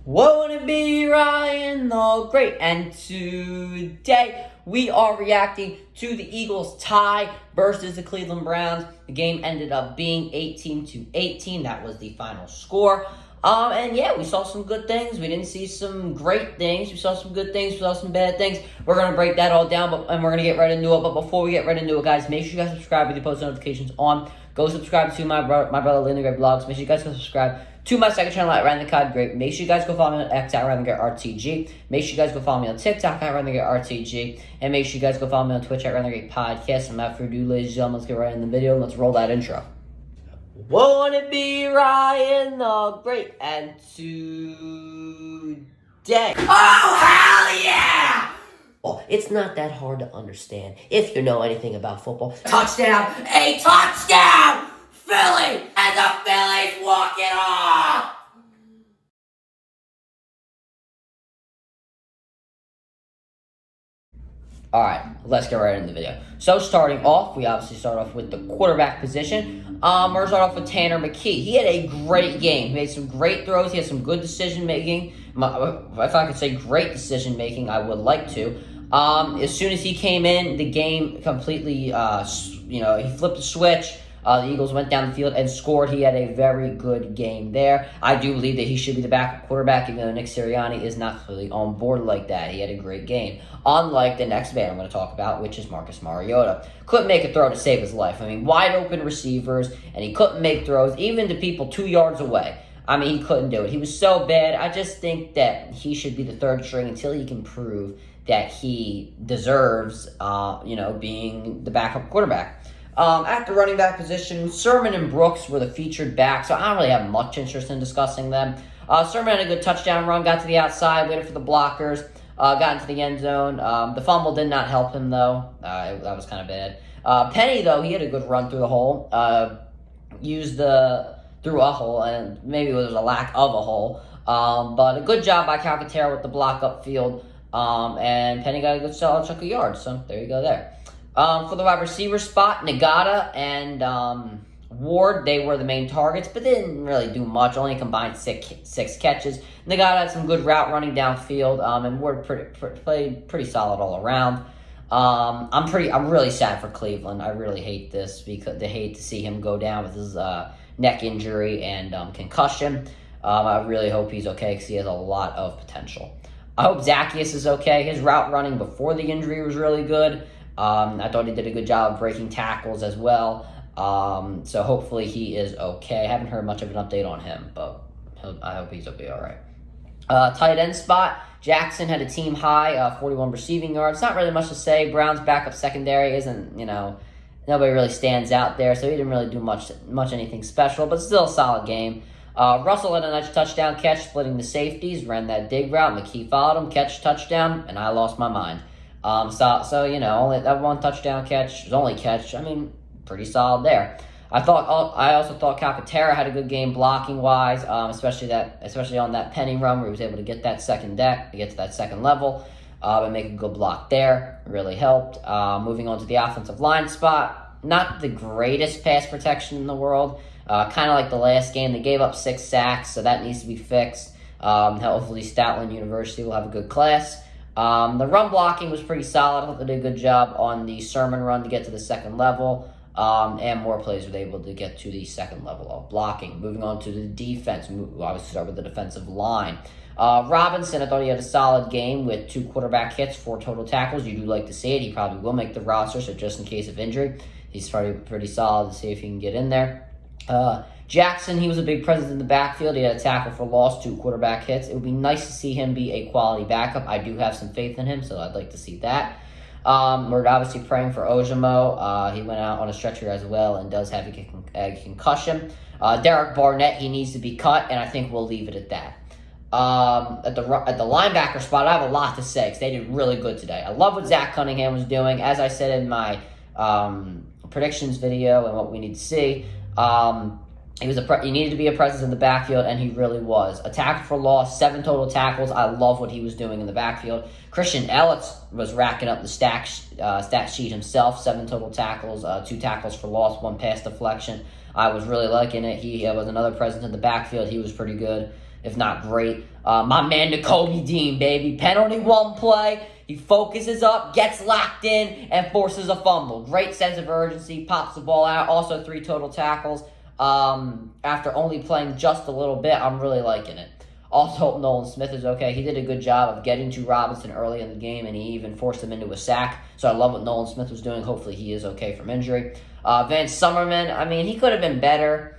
Won't it be Ryan the Great? And today we are reacting to the Eagles' tie versus the Cleveland Browns. The game ended up being 18-18. That was the final score. And yeah, we saw some good things. We didn't see some great things. We saw some good things. We saw some bad things. We're going to break that all down, and we're going to get right into it. But before we get right into it, guys, make sure you guys subscribe with your post notifications on. Go subscribe to my brother Linda Gray Vlogs. Make sure you guys go subscribe to my second channel at Ryan the Cod Great. Make sure you guys go follow me on X at Ryan the Great RTG. Make sure you guys go follow me on TikTok at Ryan the Great RTG. And make sure you guys go follow me on Twitch at Ryan the Great Podcast. And without further ado, ladies and gentlemen, let's get right in the video and let's roll that intro. Won't it be Ryan the Great? And today... Oh, hell yeah! Well, it's not that hard to understand if you know anything about football. Touchdown! A touchdown! Philly! And the Phillies walk it off! Alright, let's get right into the video. So starting off, we obviously start off with the quarterback position. We're going to start off with Tanner McKee. He had a great game. He made some great throws. He had some good decision-making. If I could say great decision-making, I would like to. As soon as he came in, the game completely, he flipped the switch. The Eagles went down the field and scored. He had a very good game there. I do believe that he should be the backup quarterback, even though Nick Sirianni is not really on board like that. He had a great game. Unlike the next man I'm going to talk about, which is Marcus Mariota. Couldn't make a throw to save his life. I mean, wide open receivers, and he couldn't make throws, even to people 2 yards away. I mean, he couldn't do it. He was so bad. I just think that he should be the third string until he can prove that he deserves, being the backup quarterback. At the running back position, Sermon and Brooks were the featured back, so I don't really have much interest in discussing them. Sermon had a good touchdown run, got to the outside, waited for the blockers, got into the end zone. The fumble did not help him, though. That was kind of bad. Penny, though, he had a good run through the hole, through a hole, and maybe it was a lack of a hole. But a good job by Calcaterra with the block upfield, and Penny got a good solid chunk of yards, so there you go there. For the wide receiver spot, Nagata and Ward, they were the main targets, but they didn't really do much, only combined six catches. Nagata had some good route running downfield, and Ward played pretty solid all around. I'm really sad for Cleveland. I really hate this because they hate to see him go down with his neck injury and concussion. I really hope he's okay because he has a lot of potential. I hope Zacchaeus is okay. His route running before the injury was really good. I thought he did a good job of breaking tackles as well. So hopefully he is okay. I haven't heard much of an update on him, but I hope he's okay, all right. Tight end spot, Jackson had a team high, 41 receiving yards. Not really much to say. Brown's backup secondary isn't, nobody really stands out there, so he didn't really do much anything special, but still a solid game. Russell had a nice touchdown catch, splitting the safeties, ran that dig route. McKee followed him, catch, touchdown, and I lost my mind. Only that one touchdown catch, his only catch, pretty solid there. I also thought Calcaterra had a good game blocking wise, especially on that Penny run where he was able to get that second deck, to get to that second level, and make a good block there. It really helped. Moving on to the offensive line spot, not the greatest pass protection in the world. Kind of like the last game, they gave up 6 sacks, so that needs to be fixed. Hopefully Statland University will have a good class. The run blocking was pretty solid. I thought they did a good job on the Sermon run to get to the second level, and more players were able to get to the second level of blocking. Moving on to the defense, obviously start with the defensive line. Robinson, I thought he had a solid game with 2 quarterback hits, 4 total tackles. You do like to see it. He probably will make the roster, so just in case of injury, he's probably pretty solid to see if he can get in there. Jackson, he was a big presence in the backfield. He had a tackle for loss, 2 quarterback hits. It would be nice to see him be a quality backup. I do have some faith in him, so I'd like to see that. We're obviously praying for Ojimo. He went out on a stretcher as well and does have a concussion. Derek Barnett, he needs to be cut, and I think we'll leave it at that. At the linebacker spot, I have a lot to say because they did really good today. I love what Zach Cunningham was doing. As I said in my predictions video and what we need to see, he needed to be a presence in the backfield, and he really was. A tackle for loss, 7 total tackles. I love what he was doing in the backfield. Christian Ellis was racking up the stat sheet himself, 7 total tackles, 2 tackles for loss, 1 pass deflection. I was really liking it. He was another presence in the backfield. He was pretty good. if not great. My man, N'Kobe Dean, baby. Penalty one play. He focuses up, gets locked in, and forces a fumble. Great sense of urgency, pops the ball out. Also 3 total tackles. After only playing just a little bit, I'm really liking it. Also hope Nolan Smith is okay. He did a good job of getting to Robinson early in the game, and he even forced him into a sack. So I love what Nolan Smith was doing. Hopefully he is okay from injury. Vance Summerman, I mean, he could have been better.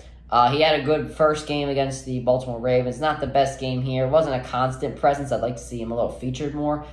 He had a good first game against the Baltimore Ravens. Not the best game here. Wasn't a constant presence. I'd like to see him a little featured more.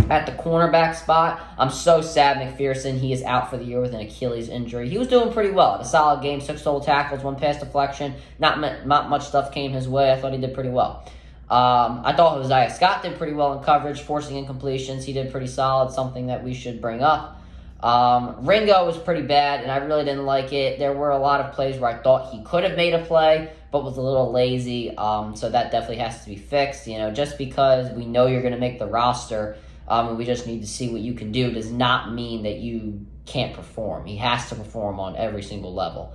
At the cornerback spot, I'm so sad McPherson, he is out for the year with an Achilles injury. He was doing pretty well. A solid game, 6 total tackles, 1 pass deflection. Not much stuff came his way. I thought he did pretty well. I thought Hosea Scott did pretty well in coverage, forcing incompletions. He did pretty solid, something that we should bring up. Ringo was pretty bad, and I really didn't like it. There were a lot of plays where I thought he could have made a play, but was a little lazy. So that definitely has to be fixed. Just because we know you're going to make the roster, and we just need to see what you can do, does not mean that you can't perform. He has to perform on every single level.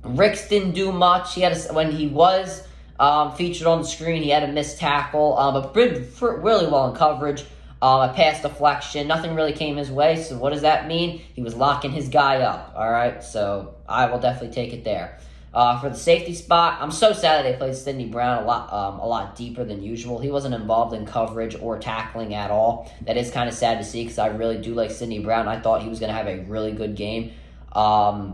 Ricks didn't do much. When he was featured on the screen, he had a missed tackle, but did really well in coverage. A pass deflection, nothing really came his way. So what does that mean? He was locking his guy up. All right, so I will definitely take it there. For the safety spot, I'm so sad that they played Sidney Brown a lot deeper than usual. He wasn't involved in coverage or tackling at all. That is kind of sad to see because I really do like Sidney Brown. I thought he was going to have a really good game. But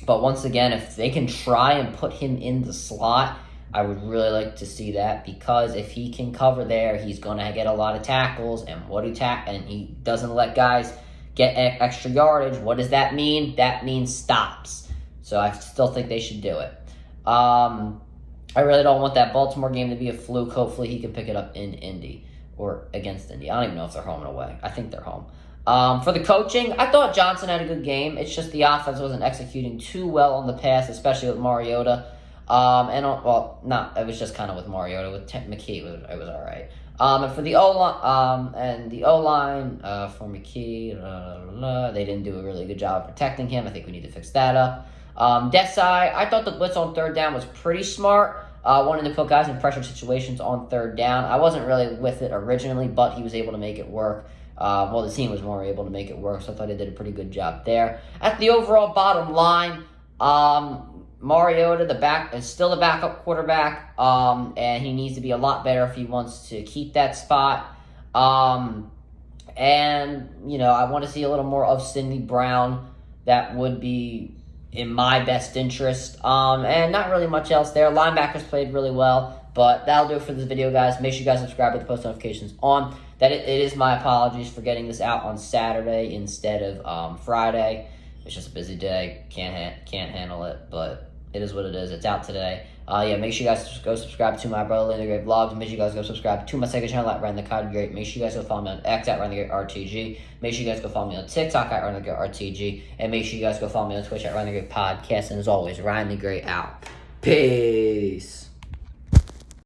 once again, if they can try and put him in the slot, I would really like to see that, because if he can cover there, he's going to get a lot of tackles, and and he doesn't let guys get extra yardage. What does that mean? That means stops. So I still think they should do it. I really don't want that Baltimore game to be a fluke. Hopefully he can pick it up in Indy or against Indy. I don't even know if they're home and away. I think they're home. For the coaching, I thought Johnson had a good game. It's just the offense wasn't executing too well on the pass, especially with Mariota. It was just kind of with Mariota. With McKee, it was all right. And for the O-line, for McKee, they didn't do a really good job of protecting him. I think we need to fix that up. Desai, I thought the blitz on 3rd down was pretty smart. Wanted to put guys in pressure situations on 3rd down. I wasn't really with it originally, but he was able to make it work. The team was more able to make it work, so I thought they did a pretty good job there. At the overall bottom line, Mariota, is still the backup quarterback, and he needs to be a lot better if he wants to keep that spot. I want to see a little more of Sidney Brown. That would be in my best interest. And not really much else there. Linebackers played really well, but that'll do it for this video, guys. Make sure you guys subscribe with the post notifications on. It is my apologies for getting this out on Saturday instead of Friday. It's just a busy day. Can't handle it, but it is what it is. It's out today. Make sure you guys go subscribe to my Brother Land the Great vlogs. Make sure you guys go subscribe to my second channel at Ryan the Cod Great. Make sure you guys go follow me on X at Ryan the Great RTG. Make sure you guys go follow me on TikTok at Ryan the Great RTG. And make sure you guys go follow me on Twitch at Ryan the Great Podcast. And as always, Ryan the Great out. Peace.